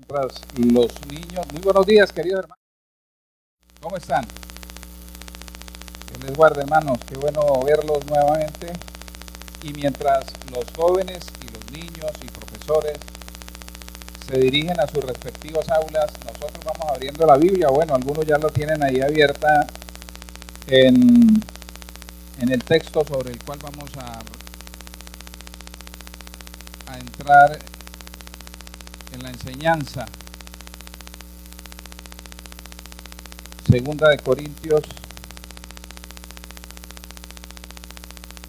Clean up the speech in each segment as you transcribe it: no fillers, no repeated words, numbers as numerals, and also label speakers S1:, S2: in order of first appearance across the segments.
S1: Mientras los niños, muy buenos días, queridos hermanos, ¿cómo están? Dios les guarde, hermanos, qué bueno verlos nuevamente. Y mientras los jóvenes y los niños y profesores se dirigen a sus respectivas aulas, nosotros vamos abriendo la Biblia. Bueno, algunos ya lo tienen ahí abierta en el texto sobre el cual vamos a entrar en la enseñanza. Segunda de Corintios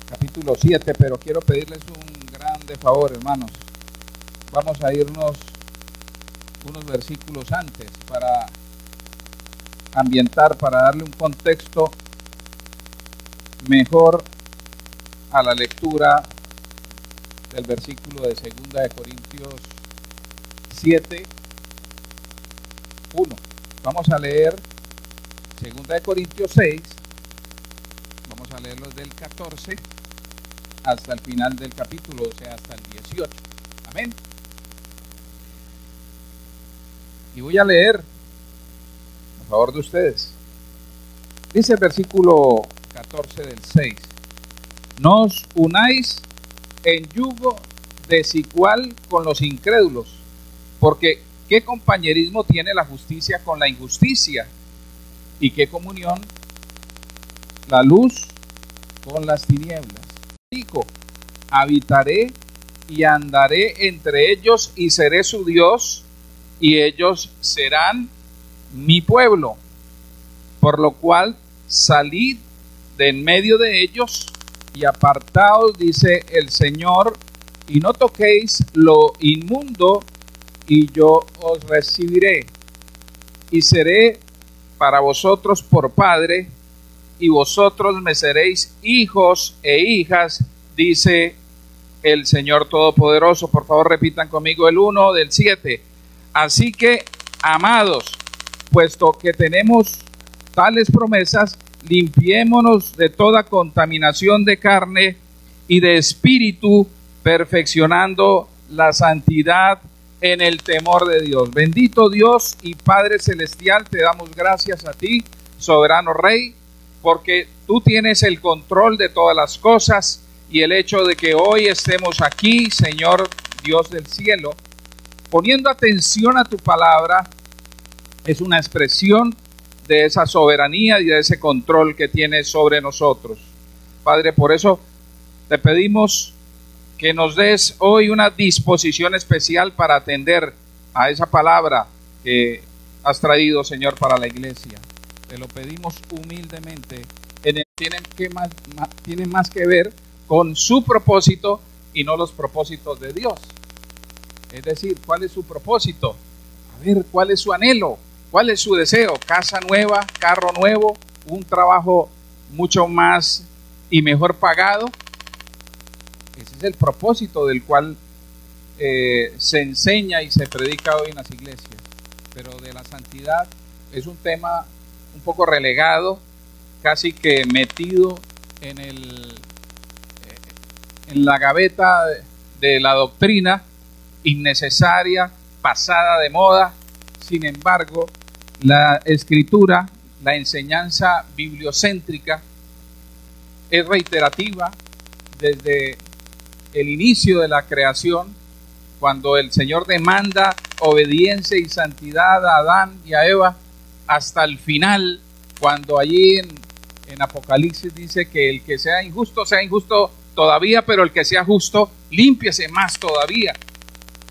S1: capítulo 7, pero quiero pedirles un grande favor, hermanos. Vamos a irnos unos versículos antes para ambientar, para darle un contexto mejor a la lectura del versículo de Segunda de Corintios 7, 1. Vamos a leer Segunda de Corintios 6, vamos a leerlo del 14 hasta el final del capítulo, o sea, hasta el 18. Amén. Y voy a leer a favor de ustedes. Dice el versículo 14 del 6: no os unáis en yugo desigual con los incrédulos, porque ¿qué compañerismo tiene la justicia con la injusticia? ¿Y qué comunión la luz con las tinieblas? Digo, habitaré y andaré entre ellos y seré su Dios, y ellos serán mi pueblo. Por lo cual salid de en medio de ellos y apartaos, dice el Señor, y no toquéis lo inmundo, y yo os recibiré, y seré para vosotros por padre, y vosotros me seréis hijos e hijas, dice el Señor Todopoderoso. Por favor, repitan conmigo el 1 del 7. Así que, amados, puesto que tenemos tales promesas, limpiémonos de toda contaminación de carne y de espíritu, perfeccionando la santidad en el temor de Dios. Bendito Dios y Padre Celestial, te damos gracias a ti, soberano Rey, porque tú tienes el control de todas las cosas, y el hecho de que hoy estemos aquí, Señor Dios del cielo, poniendo atención a tu palabra, es una expresión de esa soberanía y de ese control que tienes sobre nosotros. Padre, por eso te pedimos que nos des hoy una disposición especial para atender a esa palabra que has traído, Señor, para la iglesia. Te lo pedimos humildemente. Tienen más que ver con su propósito y no los propósitos de Dios. Es decir, ¿cuál es su propósito? A ver, ¿cuál es su anhelo? ¿Cuál es su deseo? Casa nueva, carro nuevo, un trabajo mucho más y mejor pagado. Ese es el propósito del cual se enseña y se predica hoy en las iglesias. Pero de la santidad es un tema un poco relegado, casi que metido en la gaveta de la doctrina, innecesaria, pasada de moda. Sin embargo, la escritura, la enseñanza bibliocéntrica, es reiterativa desde el inicio de la creación, cuando el Señor demanda obediencia y santidad a Adán y a Eva, hasta el final, cuando allí en Apocalipsis dice que el que sea injusto todavía, pero el que sea justo, límpiese más todavía.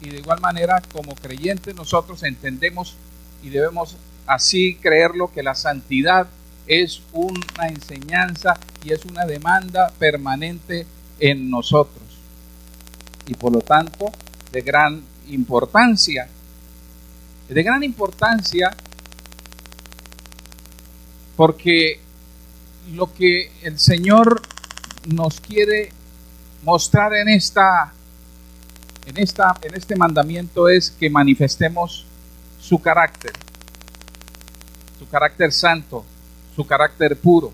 S1: Y de igual manera, como creyentes, nosotros entendemos y debemos así creerlo, que la santidad es una enseñanza y es una demanda permanente en nosotros, y por lo tanto de gran importancia. Porque lo que el Señor nos quiere mostrar en este mandamiento es que manifestemos su carácter santo, su carácter puro,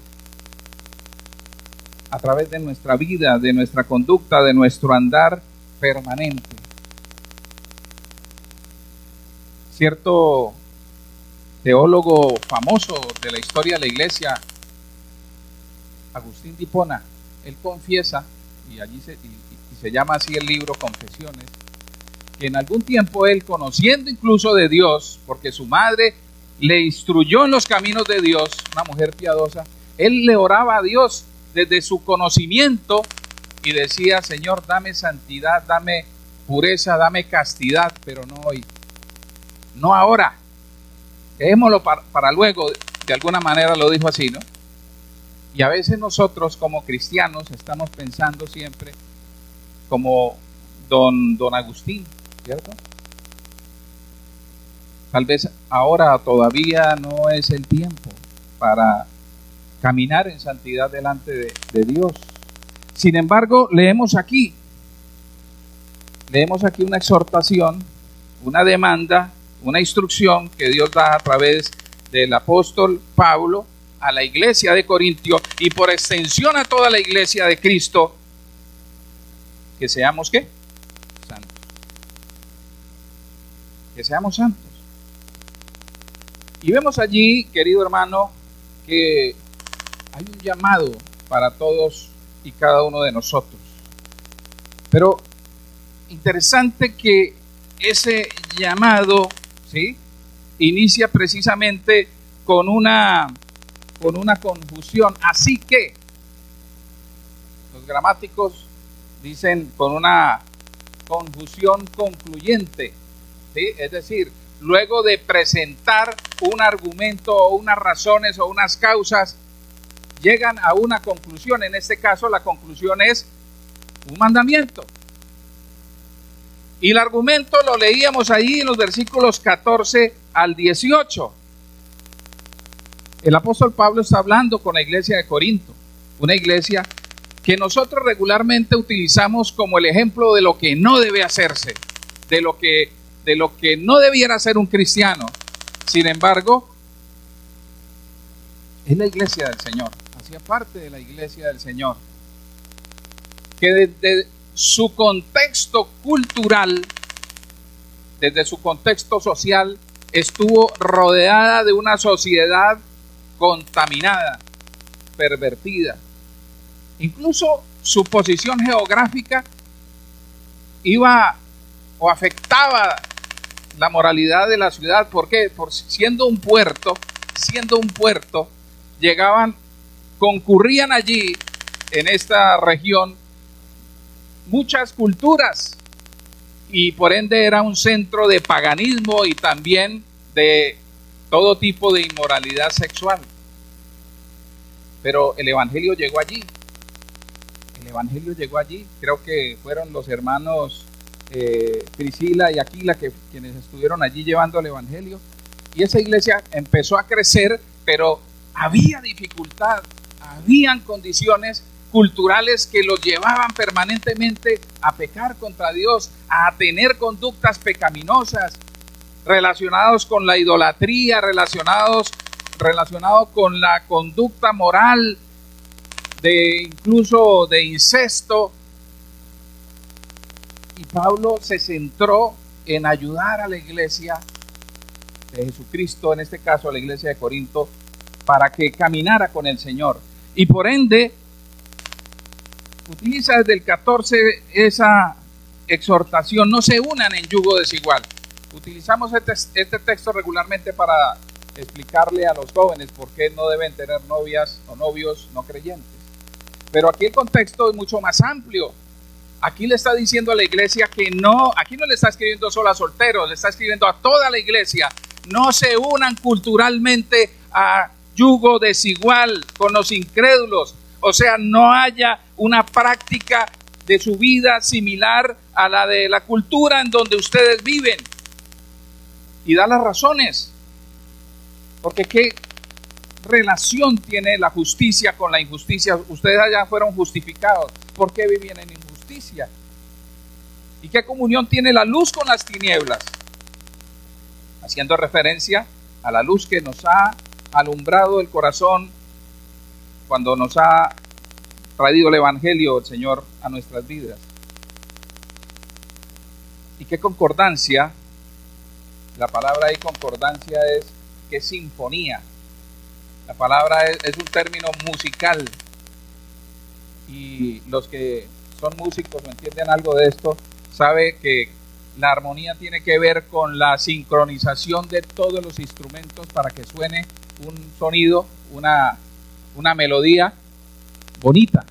S1: a través de nuestra vida, de nuestra conducta, de nuestro andar permanente. Cierto teólogo famoso de la historia de la iglesia, Agustín de Hipona, él confiesa, y allí se llama así el libro, Confesiones, que en algún tiempo él, conociendo incluso de Dios, porque su madre le instruyó en los caminos de Dios, una mujer piadosa, él le oraba a Dios desde su conocimiento y decía: Señor, dame santidad, dame pureza, dame castidad, pero no hoy, no ahora, dejémoslo para luego. De alguna manera lo dijo así, ¿no? Y a veces nosotros como cristianos estamos pensando siempre como don Agustín, ¿cierto? Tal vez ahora todavía no es el tiempo para caminar en santidad delante de Dios. Sin embargo, leemos aquí una exhortación, una demanda, una instrucción que Dios da a través del apóstol Pablo a la iglesia de Corintio y por extensión a toda la iglesia de Cristo, que seamos ¿qué? Santos. Que seamos santos. Y vemos allí, querido hermano, que hay un llamado para todos y cada uno de nosotros. Pero interesante que ese llamado, ¿sí?, inicia precisamente con una confusión. Así que los gramáticos dicen con una confusión concluyente, ¿sí? Es decir, luego de presentar un argumento o unas razones o unas causas, llegan a una conclusión. En este caso la conclusión es un mandamiento. Y el argumento lo leíamos ahí en los versículos 14 al 18. El apóstol Pablo está hablando con la iglesia de Corinto, una iglesia que nosotros regularmente utilizamos como el ejemplo de lo que no debe hacerse, de lo que no debiera hacer un cristiano. Sin embargo, es la iglesia del Señor, hacía parte de la iglesia del Señor, que desde su contexto cultural, desde su contexto social, estuvo rodeada de una sociedad contaminada, pervertida. Incluso su posición geográfica iba o afectaba la moralidad de la ciudad. ¿Por qué? Por siendo un puerto, concurrían allí en esta región muchas culturas y por ende era un centro de paganismo y también de todo tipo de inmoralidad sexual. Pero el evangelio llegó allí. Creo que fueron los hermanos Priscila y Aquila quienes estuvieron allí llevando el evangelio. Y esa iglesia empezó a crecer, pero había dificultad, habían condiciones culturales que los llevaban permanentemente a pecar contra Dios, a tener conductas pecaminosas, relacionados con la idolatría, relacionado con la conducta moral, incluso de incesto. Y Pablo se centró en ayudar a la iglesia de Jesucristo, en este caso a la iglesia de Corinto, para que caminara con el Señor. Y por ende, utiliza desde el 14 esa exhortación: no se unan en yugo desigual. Utilizamos este texto regularmente para explicarle a los jóvenes por qué no deben tener novias o novios no creyentes. Pero aquí el contexto es mucho más amplio. Aquí le está diciendo a la iglesia que no, aquí no le está escribiendo solo a solteros, le está escribiendo a toda la iglesia: no se unan culturalmente a yugo desigual con los incrédulos. O sea, no haya una práctica de su vida similar a la de la cultura en donde ustedes viven. Y da las razones. Porque ¿qué relación tiene la justicia con la injusticia? Ustedes allá fueron justificados. ¿Por qué vivían en injusticia? ¿Y qué comunión tiene la luz con las tinieblas? Haciendo referencia a la luz que nos ha alumbrado el corazón cuando nos ha traído el evangelio el Señor a nuestras vidas. Y qué concordancia La palabra ahí concordancia es que es sinfonía. La palabra es un término musical. Y los que son músicos o entienden algo de esto, sabe que la armonía tiene que ver con la sincronización de todos los instrumentos para que suene un sonido, una melodía bonita.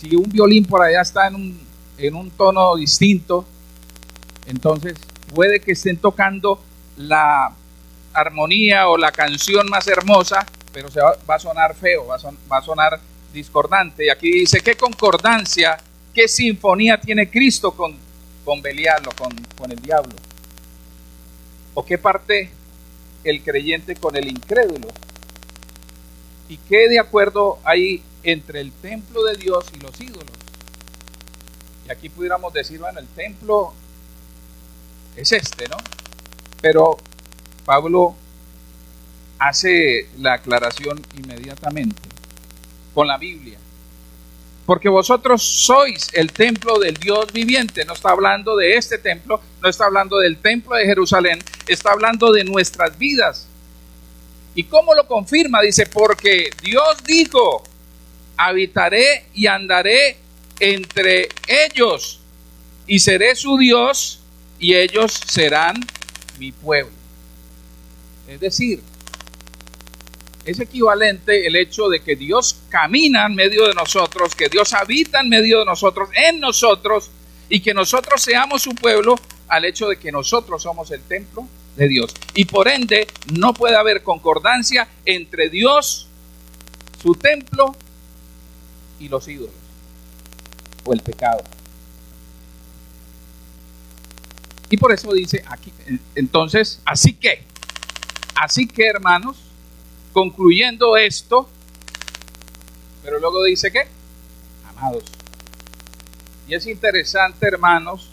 S1: Si un violín por allá está en un tono distinto, entonces puede que estén tocando la armonía o la canción más hermosa, pero va a sonar feo, va a sonar discordante. Y aquí dice, ¿qué concordancia, qué sinfonía tiene Cristo con Belial o con el diablo? ¿O qué parte el creyente con el incrédulo? ¿Y qué de acuerdo hay entre el templo de Dios y los ídolos? Y aquí pudiéramos decir, bueno, el templo es ¿no? Pero Pablo hace la aclaración inmediatamente con la Biblia. Porque vosotros sois el templo del Dios viviente. No está hablando de este templo, no está hablando del templo de Jerusalén, está hablando de nuestras vidas. ¿Y cómo lo confirma? Dice, porque Dios dijo, habitaré y andaré entre ellos, y seré su Dios, y ellos serán mi pueblo. Es decir, es equivalente el hecho de que Dios camina en medio de nosotros, que Dios habita en medio de nosotros, en nosotros, y que nosotros seamos su pueblo, al hecho de que nosotros somos el templo de Dios. Y por ende, no puede haber concordancia entre Dios, su templo, y los ídolos, o el pecado. Y por eso dice aquí, entonces, así que, hermanos, concluyendo esto, pero luego dice que, amados. Y es interesante, hermanos,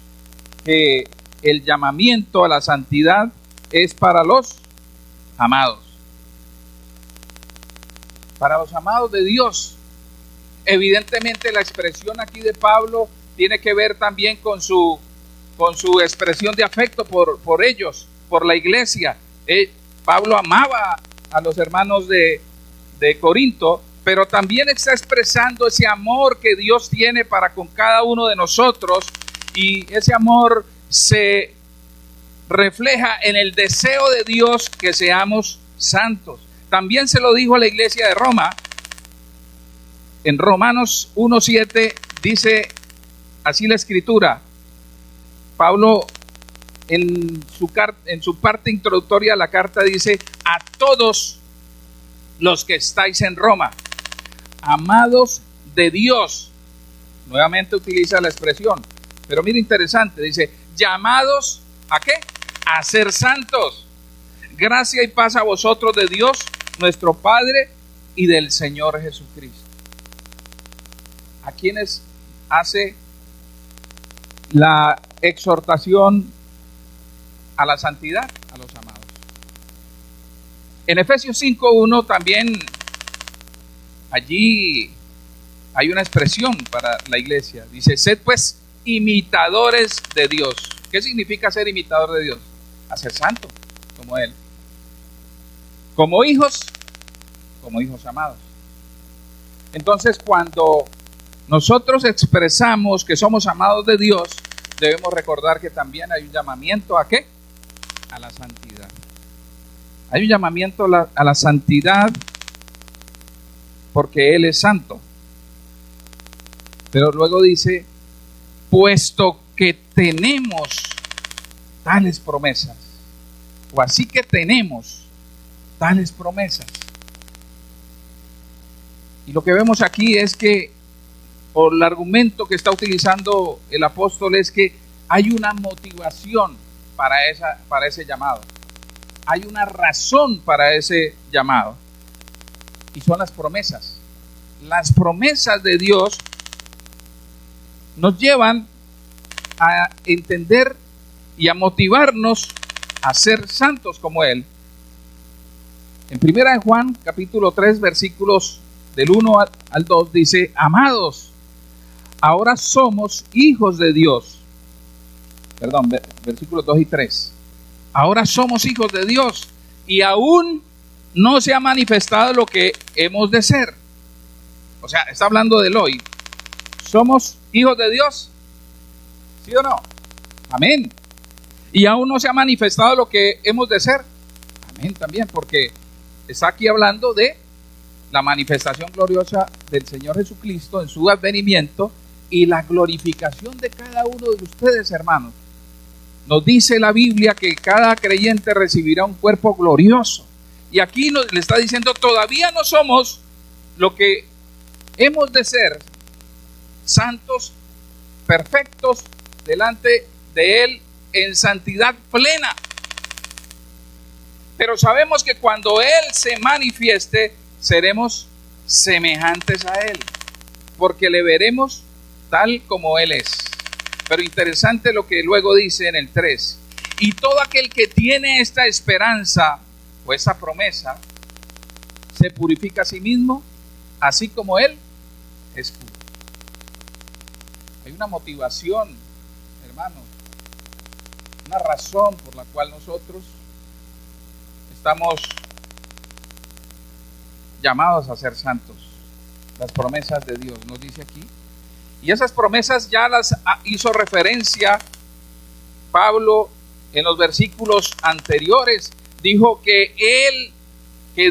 S1: que el llamamiento a la santidad es para los amados. Para los amados de Dios. Evidentemente la expresión aquí de Pablo tiene que ver también con su expresión de afecto por ellos, por la iglesia. Pablo amaba a los hermanos de Corinto, pero también está expresando ese amor que Dios tiene para con cada uno de nosotros, y ese amor se refleja en el deseo de Dios que seamos santos. También se lo dijo a la iglesia de Roma. En Romanos 1:7 dice así la escritura. Pablo en su parte introductoria a la carta dice: a todos los que estáis en Roma, amados de Dios. Nuevamente utiliza la expresión, pero mira, interesante, dice: llamados ¿a qué? A ser santos. Gracia y paz a vosotros de Dios nuestro Padre y del Señor Jesucristo. ¿A quienes hace la exhortación a la santidad? A los amados. En Efesios 5:1 también allí hay una expresión para la iglesia. Dice: sed pues imitadores de Dios. ¿Qué significa ser imitador de Dios? A ser santo como Él. Como hijos amados. Entonces, cuando nosotros expresamos que somos amados de Dios, debemos recordar que también hay un llamamiento ¿a qué? A la santidad. Hay un llamamiento a la santidad porque Él es santo. Pero luego dice: puesto que tenemos tales promesas, o así que tenemos tales promesas. Y lo que vemos aquí es que, por el argumento que está utilizando el apóstol, es que hay una motivación para ese llamado. Hay una razón para ese llamado. Y son las promesas. Las promesas de Dios nos llevan a entender y a motivarnos a ser santos como Él. En 1 Juan capítulo 3 versículos del 1 al 2 dice: amados, ahora somos hijos de Dios. Perdón, versículos 2 y 3. Ahora somos hijos de Dios y aún no se ha manifestado lo que hemos de ser. O sea, está hablando del hoy. ¿Somos hijos de Dios? ¿Sí o no? Amén. Y aún no se ha manifestado lo que hemos de ser. Amén también, porque está aquí hablando de la manifestación gloriosa del Señor Jesucristo en su advenimiento y la glorificación de cada uno de ustedes, hermanos. Nos dice la Biblia que cada creyente recibirá un cuerpo glorioso. Y aquí le está diciendo, todavía no somos lo que hemos de ser, santos, perfectos, delante de Él en santidad plena. Pero sabemos que cuando Él se manifieste, seremos semejantes a Él, porque le veremos tal como Él es. Pero interesante lo que luego dice en el 3. Y todo aquel que tiene esta esperanza o esa promesa, se purifica a sí mismo, así como Él es puro. Hay una motivación, hermanos, una razón por la cual nosotros estamos llamados a ser santos. Las promesas de Dios, nos dice aquí. Y esas promesas ya las hizo referencia Pablo en los versículos anteriores. Dijo que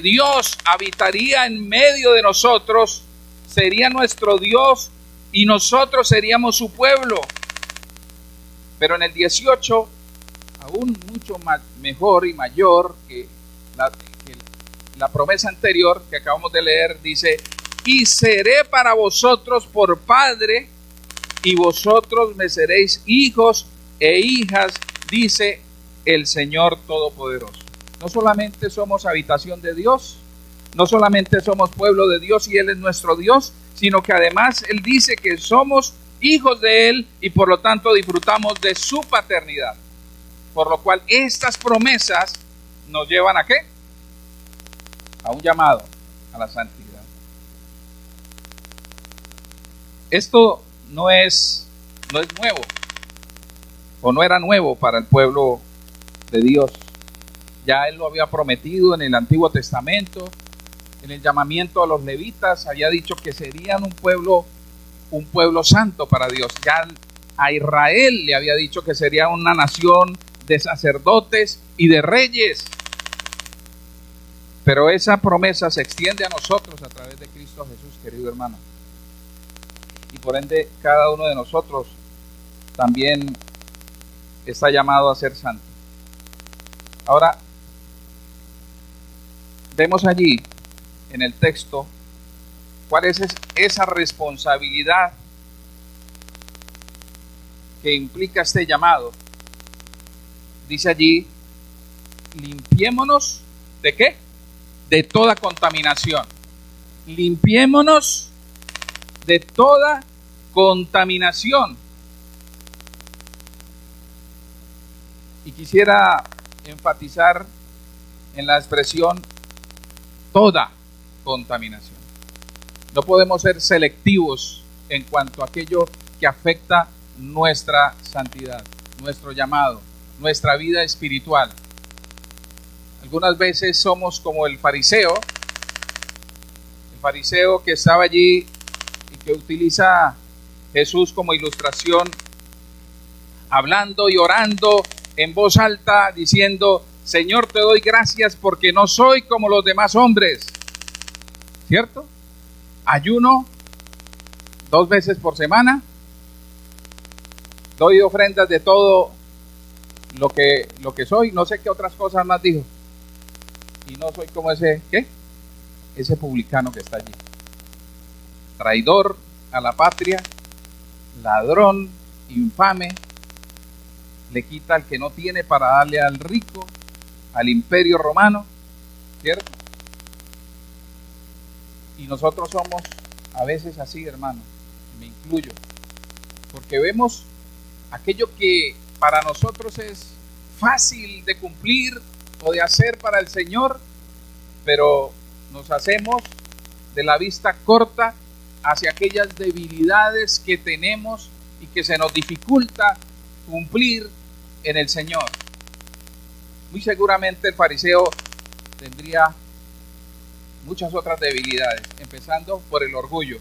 S1: Dios habitaría en medio de nosotros, sería nuestro Dios y nosotros seríamos su pueblo. Pero en el 18, aún mucho mejor y mayor que la promesa anterior que acabamos de leer, dice: y seré para vosotros por padre, y vosotros me seréis hijos e hijas, dice el Señor Todopoderoso. No solamente somos habitación de Dios, no solamente somos pueblo de Dios y Él es nuestro Dios, sino que además Él dice que somos hijos de Él y por lo tanto disfrutamos de su paternidad. Por lo cual estas promesas nos llevan ¿a qué? A un llamado a la santidad. Esto no es nuevo, o no era nuevo para el pueblo de Dios. Ya Él lo había prometido en el Antiguo Testamento, en el llamamiento a los levitas, había dicho que serían un pueblo santo para Dios. Ya a Israel le había dicho que sería una nación de sacerdotes y de reyes. Pero esa promesa se extiende a nosotros a través de Cristo Jesús, querido hermano. Y por ende, cada uno de nosotros también está llamado a ser santo. Ahora, vemos allí en el texto cuál es esa responsabilidad que implica este llamado. Dice allí: limpiémonos ¿de qué? De toda contaminación. Limpiémonos de toda contaminación. Y quisiera enfatizar en la expresión toda contaminación. No podemos ser selectivos en cuanto a aquello que afecta nuestra santidad, nuestro llamado, nuestra vida espiritual. Algunas veces somos como el fariseo que estaba allí y que utiliza Jesús como ilustración, hablando y orando en voz alta, diciendo: Señor, te doy gracias porque no soy como los demás hombres. ¿Cierto? Ayuno 2 veces por semana, doy ofrendas de todo lo que soy, no sé qué otras cosas más dijo. Y no soy como ese publicano que está allí. Traidor a la patria, ladrón, infame, le quita al que no tiene para darle al rico, al imperio romano, ¿cierto? Y nosotros somos a veces así, hermano, me incluyo, porque vemos aquello que para nosotros es fácil de cumplir o de hacer para el Señor, pero nos hacemos de la vista corta hacia aquellas debilidades que tenemos y que se nos dificulta cumplir en el Señor. muy seguramente el fariseo tendría muchas otras debilidades, empezando por el orgullo,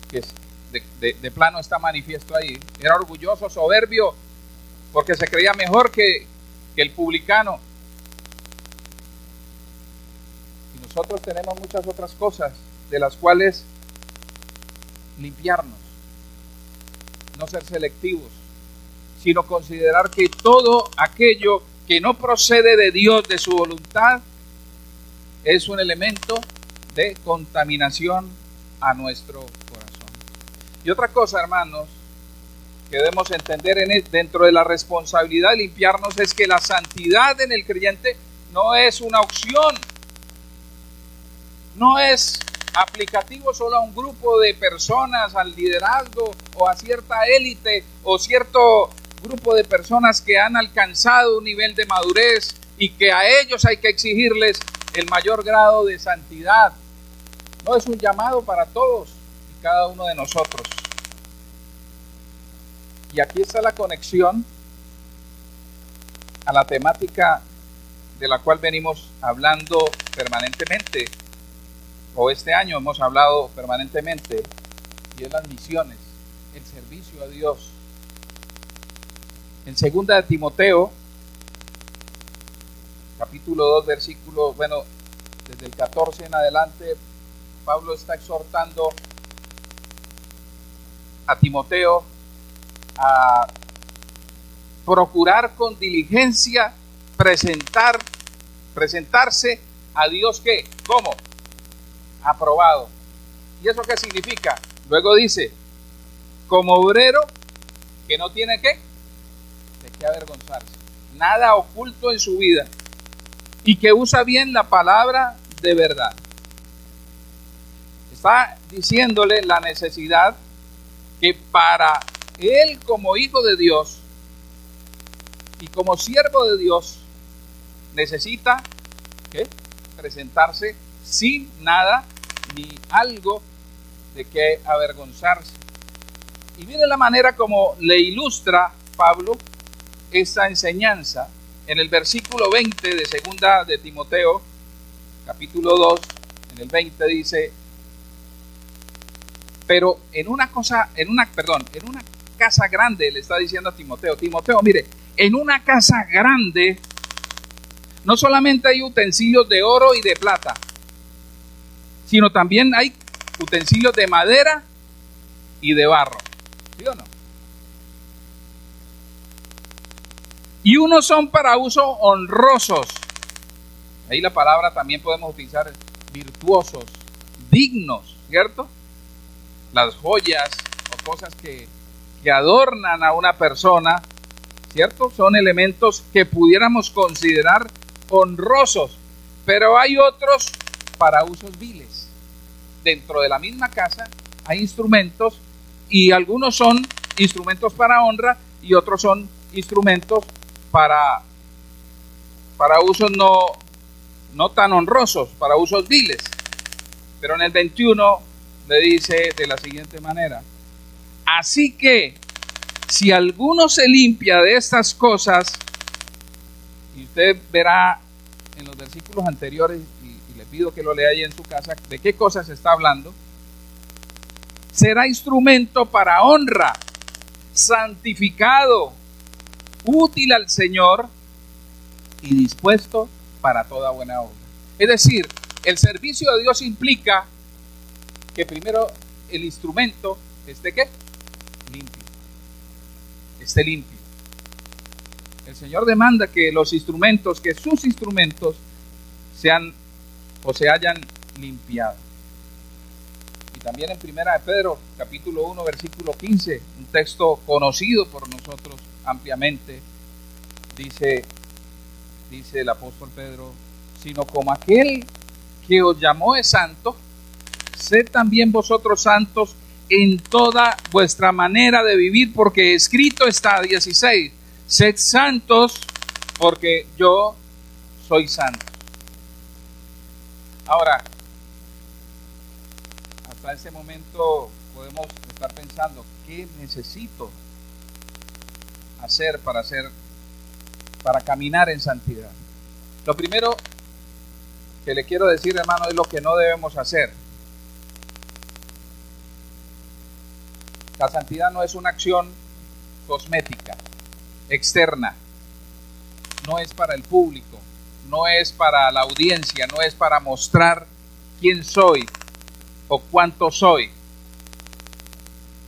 S1: que es de plano está manifiesto ahí. Era orgulloso, soberbio, porque se creía mejor que el publicano. Y nosotros tenemos muchas otras cosas de las cuales limpiarnos, no ser selectivos, sino considerar que todo aquello que no procede de Dios, de su voluntad, es un elemento de contaminación a nuestro corazón. Y otra cosa, hermanos, que debemos entender dentro de la responsabilidad de limpiarnos es que la santidad en el creyente no es una opción, no es aplicativo solo a un grupo de personas, al liderazgo o a cierta élite o cierto grupo de personas que han alcanzado un nivel de madurez y que a ellos hay que exigirles el mayor grado de santidad. No, es un llamado para todos y cada uno de nosotros. Y aquí está la conexión a la temática de la cual venimos hablando permanentemente, o este año hemos hablado permanentemente, y es las misiones, el servicio a Dios. En 2 de Timoteo, capítulo 2, versículo, desde el 14 en adelante, Pablo está exhortando a Timoteo a procurar con diligencia presentarse a Dios, ¿qué? ¿Cómo? Aprobado. ¿Y eso qué significa? Luego dice, como obrero que no tiene ¿qué? De qué avergonzarse, nada oculto en su vida, y que usa bien la palabra de verdad. Está diciéndole la necesidad que para él como hijo de Dios y como siervo de Dios necesita ¿qué? Presentarse sin nada ni algo de qué avergonzarse. Y mire la manera como le ilustra Pablo esta enseñanza en el versículo 20 de 2 de Timoteo, capítulo 2, en el 20 dice, pero en una casa grande, le está diciendo a Timoteo, mire, en una casa grande no solamente hay utensilios de oro y de plata, sino también hay utensilios de madera y de barro. ¿Sí o no? Y unos son para uso honrosos. Ahí la palabra también podemos utilizar virtuosos, dignos, ¿cierto? Las joyas o cosas que adornan a una persona, ¿cierto? Son elementos que pudiéramos considerar honrosos, pero hay otros para usos viles. Dentro de la misma casa hay instrumentos y algunos son instrumentos para honra y otros son instrumentos para usos no tan honrosos, para usos viles. Pero en el 21 le dice de la siguiente manera, así que si alguno se limpia de estas cosas, y usted verá en los versículos anteriores, y le pido que lo lea ahí en su casa, de qué cosas está hablando, será instrumento para honra, santificado, útil al Señor y dispuesto para toda buena obra. Es decir, el servicio a Dios implica que primero el instrumento esté ¿qué? Limpio. Esté limpio. El Señor demanda que los instrumentos, que sus instrumentos sean o se hayan limpiado. Y también en 1 de Pedro, capítulo 1, versículo 15, un texto conocido por nosotros ampliamente, dice el apóstol Pedro, sino como aquel que os llamó es santo, sed también vosotros santos en toda vuestra manera de vivir, porque escrito está, 16, sed santos porque yo soy santo. Ahora, hasta ese momento podemos estar pensando, ¿qué necesito hacer para ser para caminar en santidad. Lo primero que le quiero decir, hermano, es lo que no debemos hacer. La santidad no es una acción cosmética, externa, no es para el público, no es para la audiencia, no es para mostrar quién soy o cuánto soy.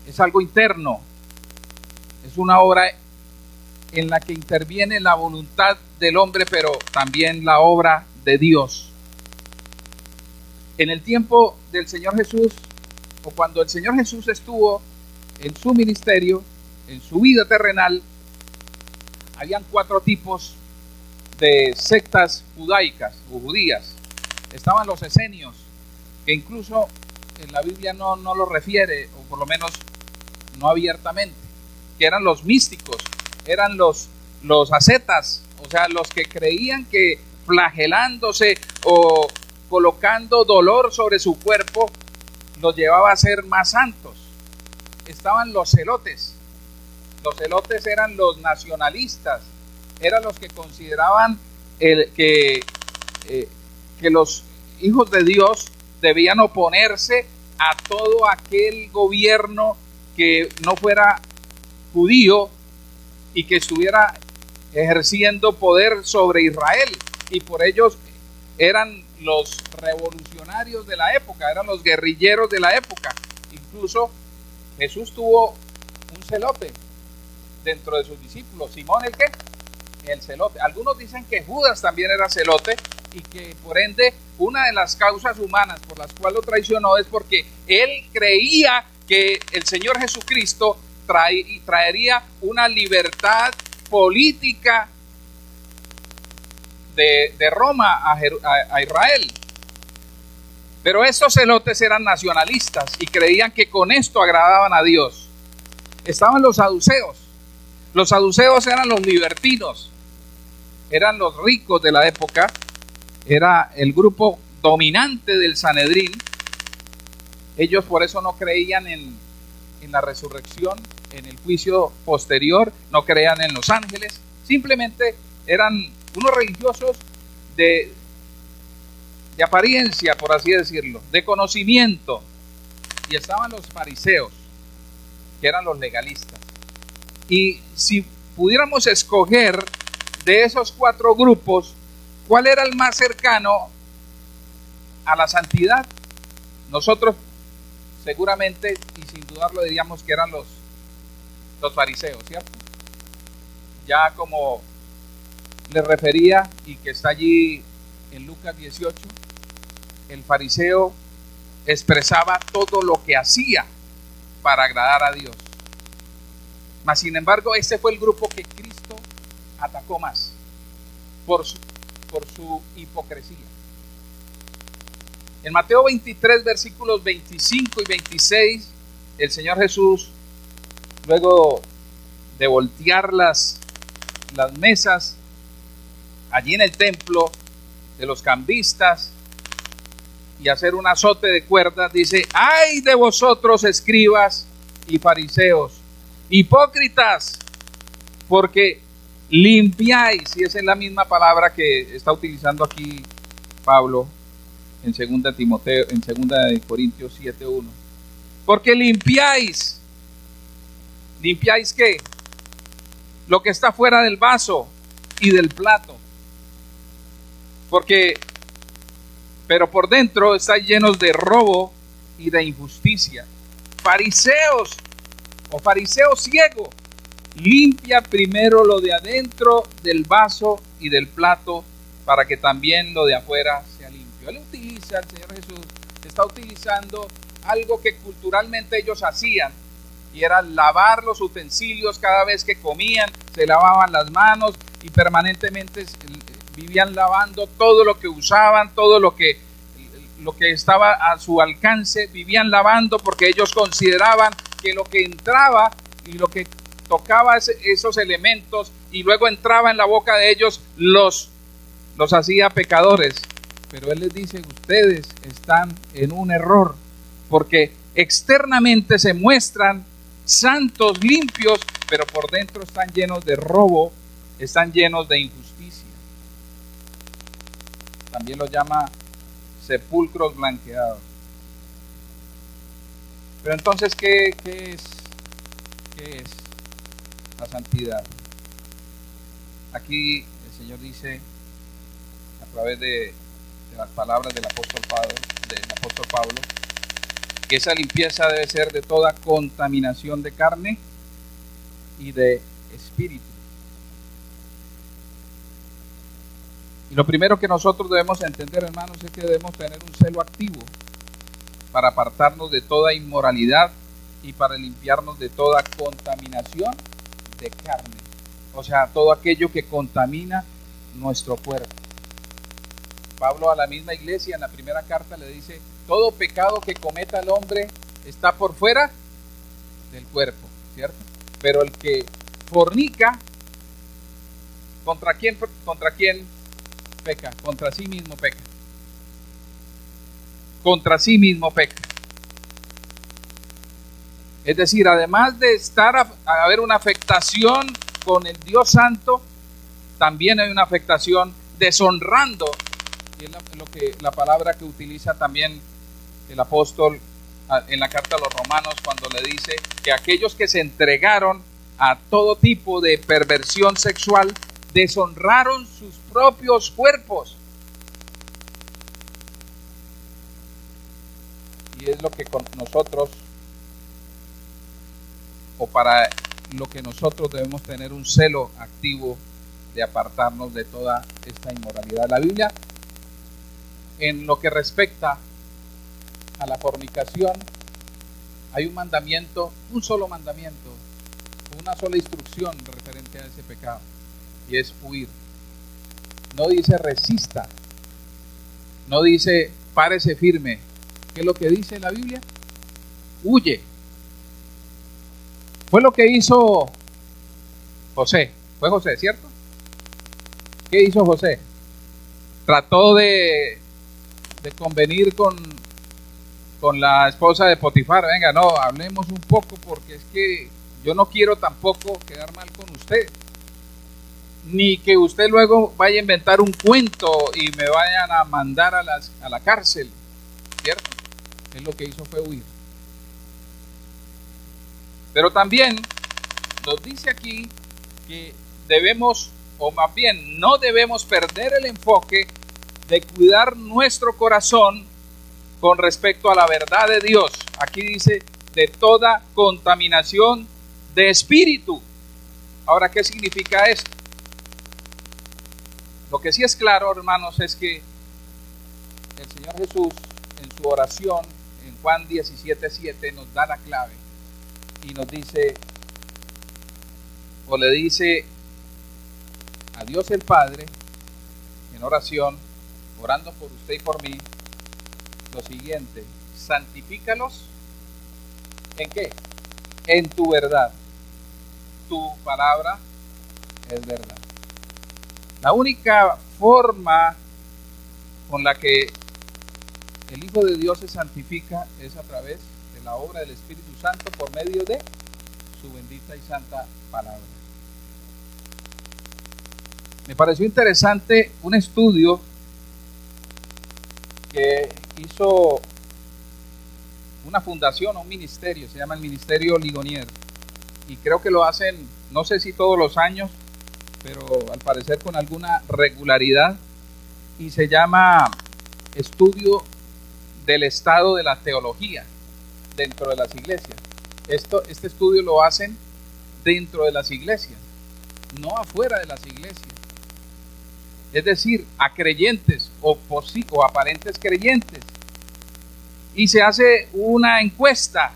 S1: Es algo interno, es una obra en la que interviene la voluntad del hombre, pero también la obra de Dios. En el tiempo del Señor Jesús, o cuando el Señor Jesús estuvo en su ministerio, en su vida terrenal, habían 4 tipos de sectas judaicas o judías. Estaban los esenios, que incluso en la Biblia no lo refiere, o por lo menos no abiertamente, que eran los místicos, eran los ascetas, o sea, los que creían que flagelándose o colocando dolor sobre su cuerpo los llevaba a ser más santos. Estaban los celotes. Los celotes eran los nacionalistas, eran los que consideraban que los hijos de Dios debían oponerse a todo aquel gobierno que no fuera judío y que estuviera ejerciendo poder sobre Israel, y por ellos eran los revolucionarios de la época, eran los guerrilleros de la época. Incluso Jesús tuvo un celote dentro de sus discípulos. Simón, ¿el qué? El celote. Algunos dicen que Judas también era celote y que por ende una de las causas humanas por las cuales lo traicionó es porque él creía que el Señor Jesucristo traería una libertad política de Roma a Israel. Pero estos celotes eran nacionalistas y creían que con esto agradaban a Dios. Estaban los saduceos. Los saduceos eran los libertinos, eran los ricos de la época, era el grupo dominante del Sanedrín. Ellos por eso no creían en la resurrección, en el juicio posterior, no creían en los ángeles, simplemente eran unos religiosos de apariencia, por así decirlo, de conocimiento. Y estaban los fariseos, que eran los legalistas. Y si pudiéramos escoger de esos 4 grupos, ¿cuál era el más cercano a la santidad? Nosotros seguramente y sin dudarlo diríamos que eran los fariseos, ¿cierto? Ya como les refería y que está allí en Lucas 18, el fariseo expresaba todo lo que hacía para agradar a Dios. Mas sin embargo, este fue el grupo que Cristo atacó más por su hipocresía. En Mateo 23, versículos 25 y 26, el Señor Jesús, luego de voltear las mesas allí en el templo de los cambistas y hacer un azote de cuerdas, dice: ¡ay de vosotros, escribas y fariseos, hipócritas! Porque limpiáis, y esa es la misma palabra que está utilizando aquí Pablo en 2 Timoteo, en 2 Corintios 7:1. Porque limpiáis ¿qué? Lo que está fuera del vaso y del plato. Pero por dentro estáis llenos de robo y de injusticia. Fariseos o fariseo ciego, limpia primero lo de adentro del vaso y del plato, para que también lo de afuera sea limpio. Él utiliza, el Señor Jesús está utilizando algo que culturalmente ellos hacían, y era lavar los utensilios cada vez que comían, se lavaban las manos y permanentemente vivían lavando todo lo que usaban, todo lo que estaba a su alcance, vivían lavando, porque ellos consideraban que lo que entraba y lo que tocaba esos elementos y luego entraba en la boca de ellos los hacía pecadores. Pero Él les dice: ustedes están en un error, porque externamente se muestran santos, limpios, pero por dentro están llenos de robo están llenos de injusticia. También lo llama sepulcros blanqueados. Pero entonces, ¿qué es la santidad? Aquí el Señor dice, a través de las palabras del apóstol Pablo, que esa limpieza debe ser de toda contaminación de carne y de espíritu. Y lo primero que nosotros debemos entender, hermanos, es que debemos tener un celo activo para apartarnos de toda inmoralidad y para limpiarnos de toda contaminación de carne. O sea, todo aquello que contamina nuestro cuerpo. Pablo a la misma iglesia en la primera carta le dice, todo pecado que cometa el hombre está por fuera del cuerpo, ¿cierto? Pero el que fornica, ¿contra quién peca? Contra sí mismo peca. Contra sí mismo peca. Es decir, además de haber una afectación con el Dios Santo, también hay una afectación deshonrando, y es la palabra que utiliza también el apóstol en la carta a los Romanos, cuando le dice que aquellos que se entregaron a todo tipo de perversión sexual deshonraron sus propios cuerpos. Y es lo que con nosotros, o para lo que nosotros debemos tener un celo activo de apartarnos de toda esta inmoralidad. La Biblia, en lo que respecta a la fornicación, hay un mandamiento, un solo mandamiento, una sola instrucción referente a ese pecado, y es huir. No dice resista, no dice párese firme. ¿Qué es lo que dice la Biblia? Huye. Fue lo que hizo José. Fue José, ¿cierto? ¿Qué hizo José? Trató de convenir con la esposa de Potifar. Venga, no, hablemos un poco, porque es que yo no quiero tampoco quedar mal con usted, ni que usted luego vaya a inventar un cuento y me vayan a mandar a la cárcel, ¿cierto? Él lo que hizo fue huir. Pero también nos dice aquí que debemos, o más bien no debemos perder el enfoque de cuidar nuestro corazón con respecto a la verdad de Dios. Aquí dice, de toda contaminación de espíritu. Ahora, ¿qué significa esto? Lo que sí es claro, hermanos, es que el Señor Jesús en su oración en Juan 17:7 nos da la clave y nos dice, o le dice a Dios el Padre en oración, orando por usted y por mí, lo siguiente: santifícalos ¿en qué? En tu verdad. Tu palabra es verdad. La única forma con la que el Hijo de Dios se santifica es a través de la obra del Espíritu Santo por medio de su bendita y santa palabra. Me pareció interesante un estudio que hizo una fundación o un ministerio, se llama el Ministerio Ligonier, y creo que lo hacen, no sé si todos los años, pero al parecer con alguna regularidad, y se llama Estudio del Estado de la Teología dentro de las iglesias. Este estudio lo hacen dentro de las iglesias, no afuera de las iglesias. Es decir, a creyentes o aparentes creyentes. Y se hace una encuesta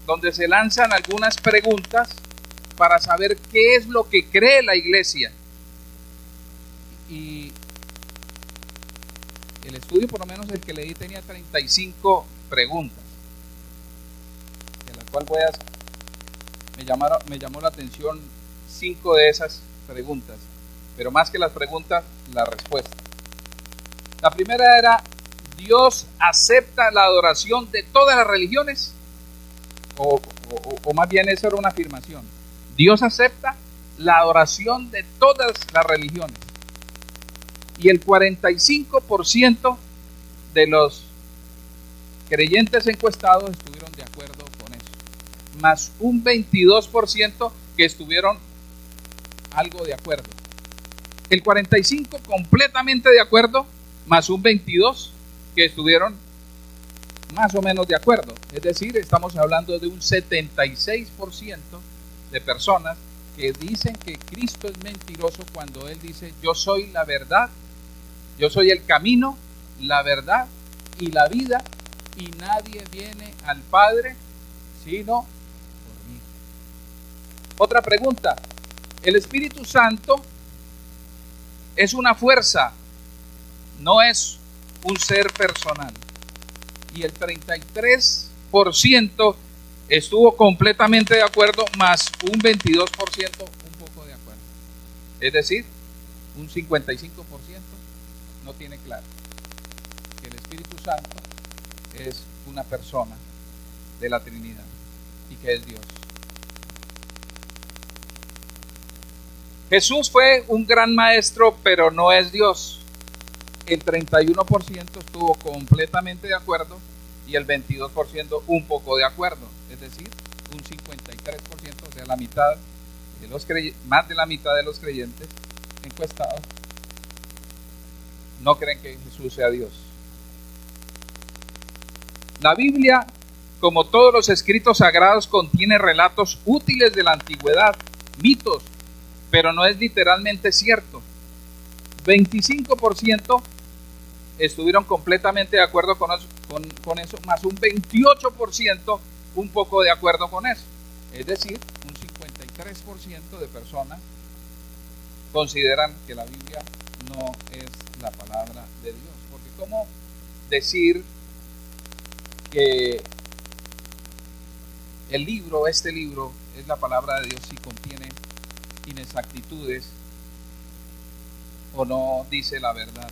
S1: donde se lanzan algunas preguntas para saber qué es lo que cree la iglesia. Y el estudio, por lo menos el que leí, tenía 35 preguntas, de las cuales me llamó la atención 5 de esas preguntas, pero más que las preguntas, la respuesta. La primera era: ¿Dios acepta la adoración de todas las religiones? O más bien eso era una afirmación. ¿Dios acepta la adoración de todas las religiones. Y el 45% de los creyentes encuestados estuvieron de acuerdo con eso, más un 22% que estuvieron algo de acuerdo. El 45% completamente de acuerdo, más un 22% que estuvieron más o menos de acuerdo. Es decir, estamos hablando de un 76% de personas que dicen que Cristo es mentiroso cuando Él dice: yo soy la verdad, yo soy el camino, la verdad y la vida, y nadie viene al Padre sino por mí. Otra pregunta: ¿el Espíritu Santo es una fuerza, no es un ser personal? Y el 33% estuvo completamente de acuerdo, más un 22% un poco de acuerdo. Es decir, un 55% no tiene claro que el Espíritu Santo es una persona de la Trinidad y que es Dios. Jesús fue un gran maestro, pero no es Dios. El 31% estuvo completamente de acuerdo y el 22% un poco de acuerdo. Es decir, un 53%, o sea, la mitad de los más de la mitad de los creyentes encuestados no creen que Jesús sea Dios. La Biblia, como todos los escritos sagrados, contiene relatos útiles de la antigüedad, mitos, pero no es literalmente cierto. 25% estuvieron completamente de acuerdo con eso, más un 28% un poco de acuerdo con eso. Es decir, un 53% de personas consideran que la Biblia no es la palabra de Dios. Porque ¿cómo decir que este libro es la palabra de Dios si contiene inexactitudes o no dice la verdad?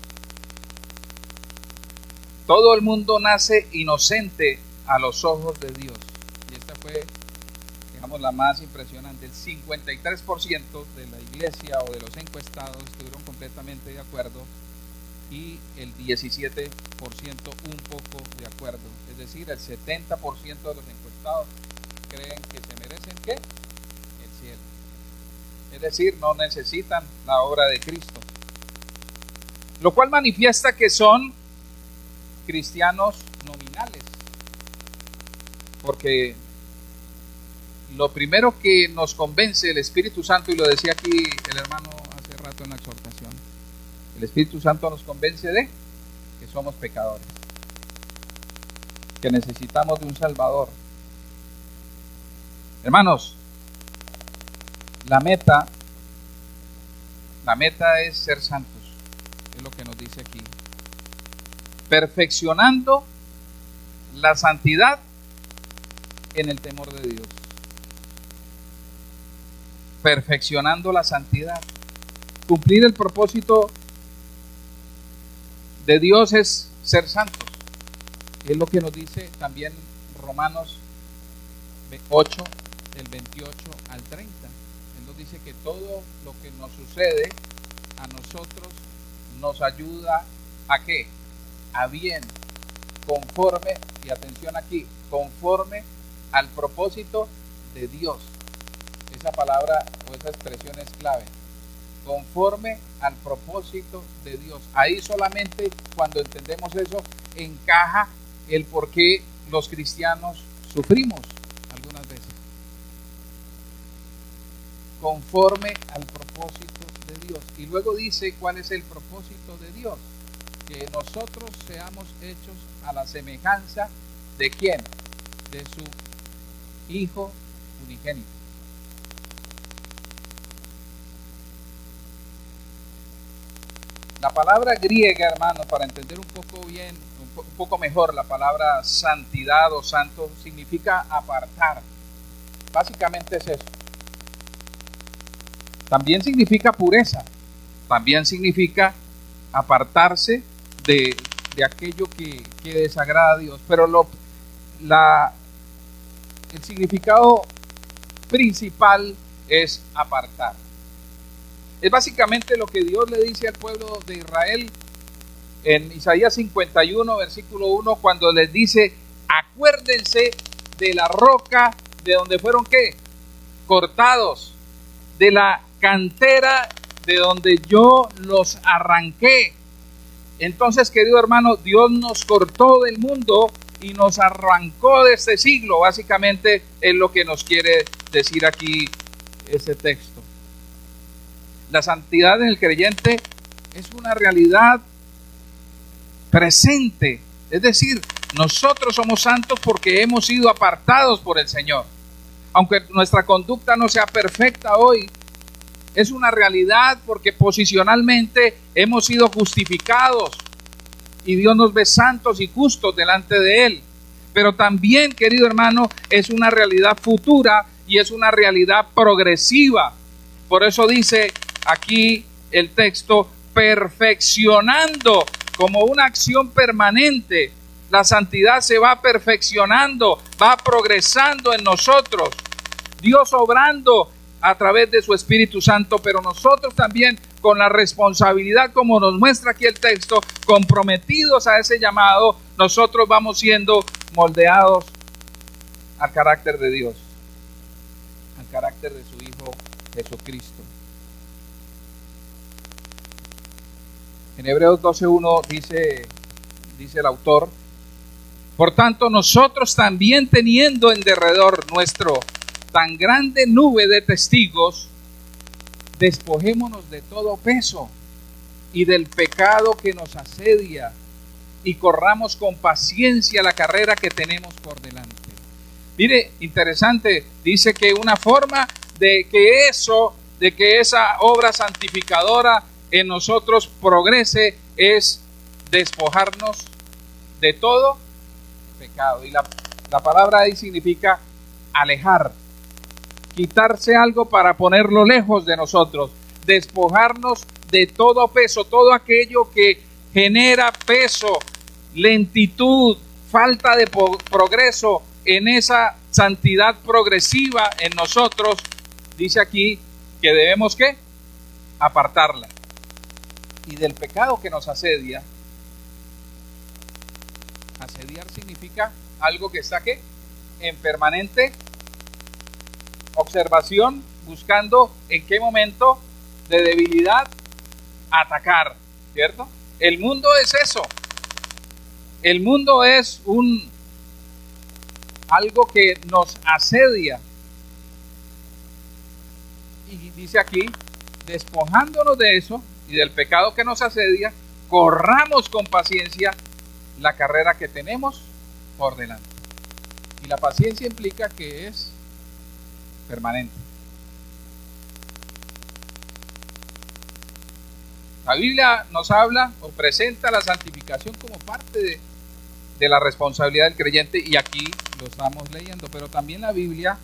S1: Todo el mundo nace inocente a los ojos de Dios. Y esta fue, digamos, la más impresionante. El 53% de la iglesia o de los encuestados estuvieron completamente de acuerdo y el 17% un poco de acuerdo. Es decir, el 70% de los encuestados creen que se merecen ¿qué? El cielo. Es decir, no necesitan la obra de Cristo. Lo cual manifiesta que son cristianos nominales. Porque lo primero que nos convence el Espíritu Santo, y lo decía aquí el hermano hace rato en la exhortación, el Espíritu Santo nos convence de que somos pecadores, que necesitamos de un Salvador. Hermanos, la meta es ser santos, es lo que nos dice aquí. Perfeccionando la santidad en el temor de Dios. Perfeccionando la santidad. Cumplir el propósito de Dios es ser santos. Es lo que nos dice también Romanos 8, del 28 al 30. Él nos dice que todo lo que nos sucede a nosotros nos ayuda ¿a qué? A bien, conforme, y atención aquí, conforme al propósito de Dios. Esa palabra o esa expresión es clave. Conforme al propósito de Dios. Ahí solamente cuando entendemos eso encaja el por qué los cristianos sufrimos algunas veces. Conforme al propósito de Dios. Y luego dice cuál es el propósito de Dios. Que nosotros seamos hechos a la semejanza de ¿quién? De su Hijo unigénito. La palabra griega, hermano, para entender un poco bien, un poco mejor, la palabra santidad o santo significa apartar. Básicamente es eso. También significa pureza. También significa apartarse de aquello que desagrada a Dios. Pero el significado principal es apartar. Es básicamente lo que Dios le dice al pueblo de Israel en Isaías 51, versículo 1, cuando les dice: acuérdense de la roca de donde fueron, ¿qué? Cortados, de la cantera de donde yo los arranqué. Entonces, querido hermano, Dios nos cortó del mundo y nos arrancó de este siglo. Básicamente es lo que nos quiere decir aquí ese texto. La santidad en el creyente es una realidad presente, es decir, nosotros somos santos porque hemos sido apartados por el Señor. Aunque nuestra conducta no sea perfecta hoy, es una realidad porque posicionalmente hemos sido justificados y Dios nos ve santos y justos delante de Él. Pero también, querido hermano, es una realidad futura y es una realidad progresiva. Por eso dice aquí el texto: perfeccionando, como una acción permanente. La santidad se va perfeccionando, va progresando en nosotros. Dios obrando a través de su Espíritu Santo, pero nosotros también con la responsabilidad, como nos muestra aquí el texto, comprometidos a ese llamado, nosotros vamos siendo moldeados al carácter de Dios, al carácter de su Hijo Jesucristo. En Hebreos 12:1 dice el autor: por tanto, nosotros también, teniendo en derredor nuestro tan grande nube de testigos, despojémonos de todo peso y del pecado que nos asedia, y corramos con paciencia la carrera que tenemos por delante. Mire, interesante, dice que una forma de que esa obra santificadora en nosotros progrese es despojarnos de todo pecado. Y la palabra ahí significa alejar, quitarse algo para ponerlo lejos de nosotros, despojarnos de todo peso, todo aquello que genera peso, lentitud, falta de progreso en esa santidad progresiva en nosotros. Dice aquí que debemos, ¿qué? Apartarla. Y del pecado que nos asedia. Asediar significa algo que está, ¿qué? En permanente observación, buscando en qué momento de debilidad atacar, ¿cierto? El mundo es eso. El mundo es algo que nos asedia. Y dice aquí, despojándonos de eso y del pecado que nos asedia, corramos con paciencia la carrera que tenemos por delante. Y la paciencia implica que es permanente. La Biblia nos habla o presenta la santificación como parte de la responsabilidad del creyente, y aquí lo estamos leyendo, pero también la Biblia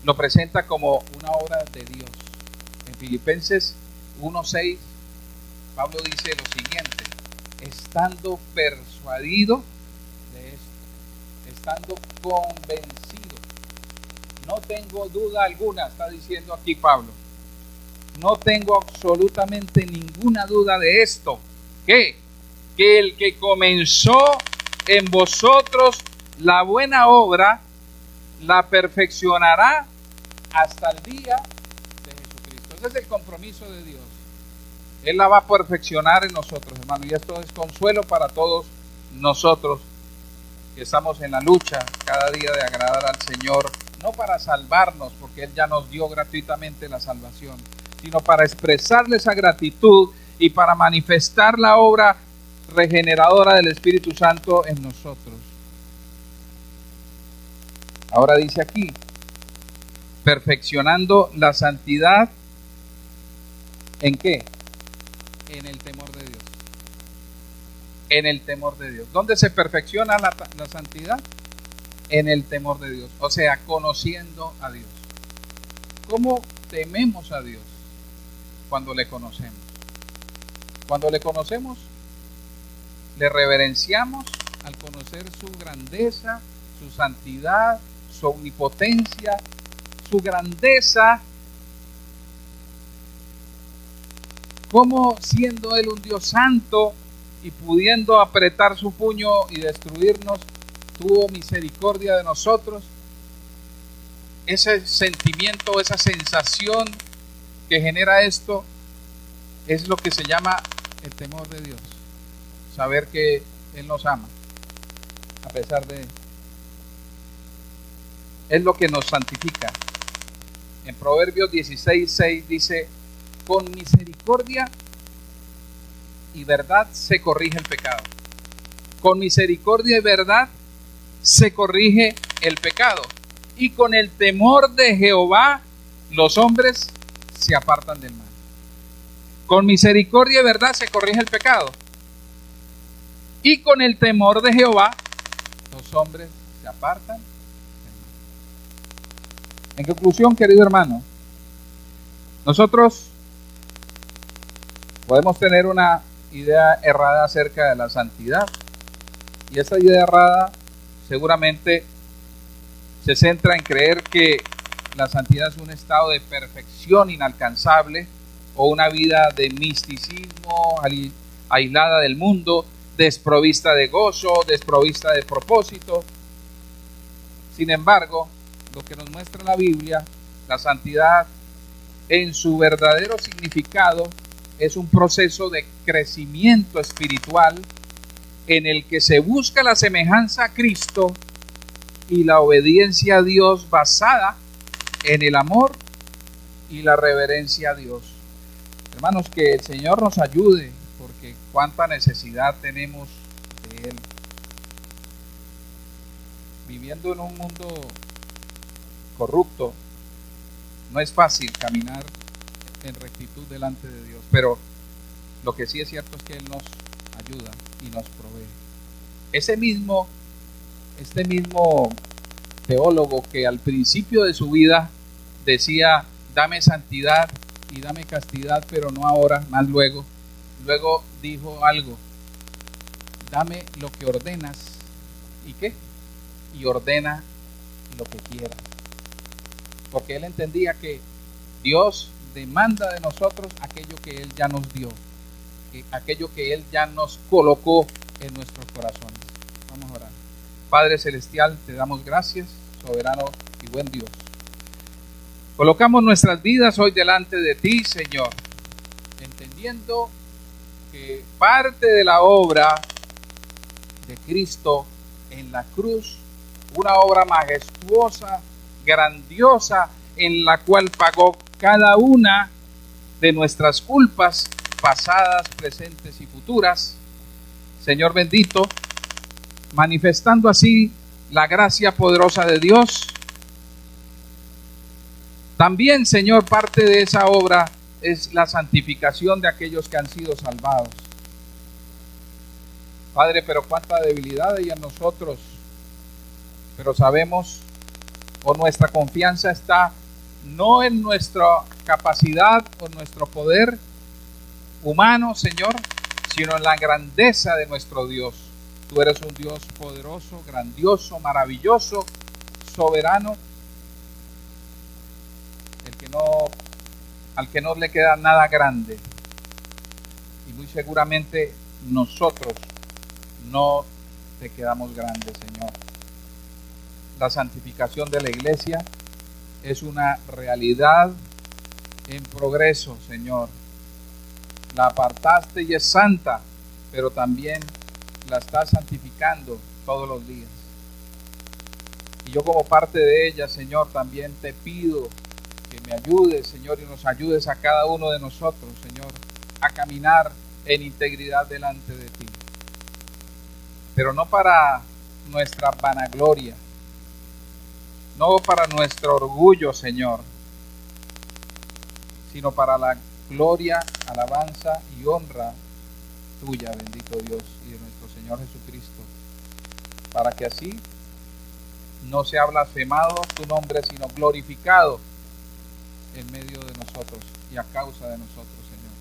S1: lo presenta como una obra de Dios. En Filipenses 1:6, Pablo dice lo siguiente: estando persuadido de esto, estando convencido, no tengo duda alguna, está diciendo aquí Pablo, no tengo absolutamente ninguna duda de esto, que el que comenzó en vosotros la buena obra, la perfeccionará hasta el día de Jesucristo. Ese es el compromiso de Dios. Él la va a perfeccionar en nosotros, hermano, y esto es consuelo para todos nosotros que estamos en la lucha cada día de agradar al Señor, no para salvarnos, porque Él ya nos dio gratuitamente la salvación, sino para expresarle esa gratitud y para manifestar la obra regeneradora del Espíritu Santo en nosotros. Ahora dice aquí, perfeccionando la santidad, ¿en qué? En el temor de Dios. En el temor de Dios. ¿Dónde se perfecciona la santidad? En el temor de Dios, o sea, conociendo a Dios. ¿Cómo tememos a Dios? Cuando le conocemos. Cuando le conocemos, le reverenciamos al conocer su grandeza, su santidad, su omnipotencia, su grandeza, cómo siendo Él un Dios santo y pudiendo apretar su puño y destruirnos, tuvo misericordia de nosotros. Ese sentimiento, esa sensación que genera esto es lo que se llama el temor de Dios. Saber que Él nos ama a pesar de... Es lo que nos santifica. En Proverbios 16:6 dice: con misericordia y verdad se corrige el pecado. Con misericordia y verdad se corrige el pecado. Y con el temor de Jehová los hombres se apartan del mal. Con misericordia y verdad se corrige el pecado. Y con el temor de Jehová los hombres se apartan del mal. En conclusión, querido hermano, nosotros podemos tener una idea errada acerca de la santidad. Y esa idea errada seguramente se centra en creer que la santidad es un estado de perfección inalcanzable o una vida de misticismo, aislada del mundo, desprovista de gozo, desprovista de propósito. Sin embargo, lo que nos muestra la Biblia, la santidad en su verdadero significado es un proceso de crecimiento espiritual en el que se busca la semejanza a Cristo y la obediencia a Dios basada en el amor y la reverencia a Dios. Hermanos, que el Señor nos ayude, porque cuánta necesidad tenemos de Él. Viviendo en un mundo corrupto, no es fácil caminar en rectitud delante de Dios, pero lo que sí es cierto es que Él nos ayuda y nos provee. Este mismo teólogo que al principio de su vida decía: dame santidad y dame castidad, pero no ahora, más luego dijo algo: dame lo que ordenas. ¿Y qué? Y ordena lo que quieras. Porque él entendía que Dios demanda de nosotros aquello que Él ya nos dio, aquello que Él ya nos colocó en nuestros corazones. Vamos a orar. Padre Celestial, te damos gracias, soberano y buen Dios. Colocamos nuestras vidas hoy delante de ti, Señor, entendiendo que parte de la obra de Cristo en la cruz, una obra majestuosa, grandiosa, en la cual pagó cada una de nuestras culpas pasadas, presentes y futuras, Señor bendito, manifestando así la gracia poderosa de Dios. También, Señor, parte de esa obra es la santificación de aquellos que han sido salvados. Padre, pero cuánta debilidad hay en nosotros, pero sabemos, o nuestra confianza está no en nuestra capacidad o nuestro poder humano, Señor, sino en la grandeza de nuestro Dios. Tú eres un Dios poderoso, grandioso, maravilloso, soberano, al que no le queda nada grande. Y muy seguramente nosotros no te quedamos grandes, Señor. La santificación de la iglesia es una realidad en progreso, Señor. La apartaste y es santa, pero también la estás santificando todos los días. Y yo, como parte de ella, Señor, también te pido que me ayudes, Señor, y nos ayudes a cada uno de nosotros, Señor, a caminar en integridad delante de ti. Pero no para nuestra vanagloria, no para nuestro orgullo, Señor, sino para la gloria, alabanza y honra tuya, bendito Dios, y de nuestro Señor Jesucristo, para que así no sea blasfemado tu nombre, sino glorificado en medio de nosotros y a causa de nosotros, Señor.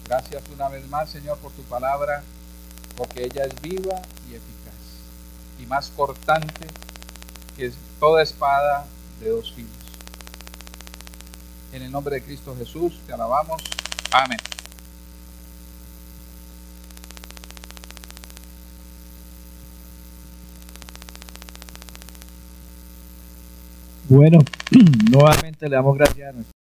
S1: Gracias una vez más, Señor, por tu palabra, porque ella es viva y eficaz y más cortante que toda espada de dos filos. En el nombre de Cristo Jesús te alabamos Amén.
S2: Bueno, nuevamente le damos gracias a nuestro